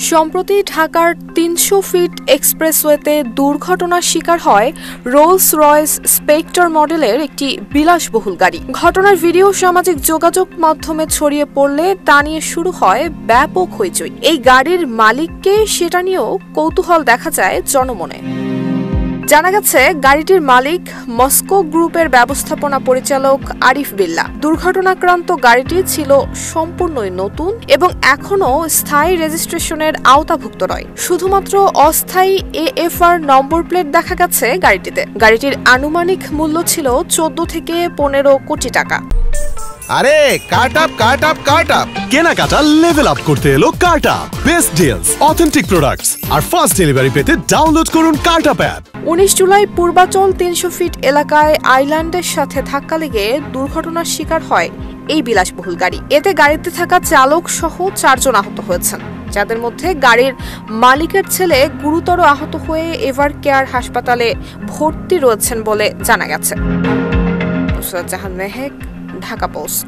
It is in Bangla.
সম্প্রতি ঢাকার ৩০০ ফিট এক্সপ্রেসওয়েতে দুর্ঘটনার শিকার হয় রোলস রয়েস স্পেক্টর মডেলের একটি বিলাসবহুল গাড়ি। ঘটনার ভিডিও সামাজিক যোগাযোগ মাধ্যমে ছড়িয়ে পড়লে তা নিয়ে শুরু হয় ব্যাপক হইচই। এই গাড়ির মালিককে সেটা নিয়েও কৌতূহল দেখা যায় জনমনে। জানা গেছে, গাড়িটির মালিক মস্কো গ্রুপের ব্যবস্থাপনা পরিচালক আরিফ বিল্লাহ। দুর্ঘটনাক্রান্ত গাড়িটি ছিল সম্পূর্ণই নতুন এবং এখনও স্থায়ী রেজিস্ট্রেশনের আওতাভুক্ত নয়। শুধুমাত্র অস্থায়ী এএফআর নম্বর প্লেট দেখা গেছে গাড়িটিতে। গাড়িটির আনুমানিক মূল্য ছিল 14 থেকে 15 কোটি টাকা। আরে কাট আপ কেনাকাটা লেভেল আপ করতে এলো Cut Up. Best deals, authentic products আর ফাস্ট ডেলিভারি পেতে ডাউনলোড করুন কাট আপ অ্যাপ। 19 জুলাই পূর্বাচল 300 ফিট এলাকায় আইল্যান্ডের সাথে ধাক্কা লেগে দুর্ঘটনার শিকার হয় এই বিলাসবহুল গাড়ি। এতে গাড়িতে থাকা চালক সহ 4 জন আহত হয়েছেন, যাদের মধ্যে গাড়ির মালিকের ছেলে গুরুতর আহত হয়ে এভার কেয়ার হাসপাতালে ভর্তি রয়েছেন বলে জানা গেছে। নুসরাত জাহান মেহেক, ঢাকা পোস্ট।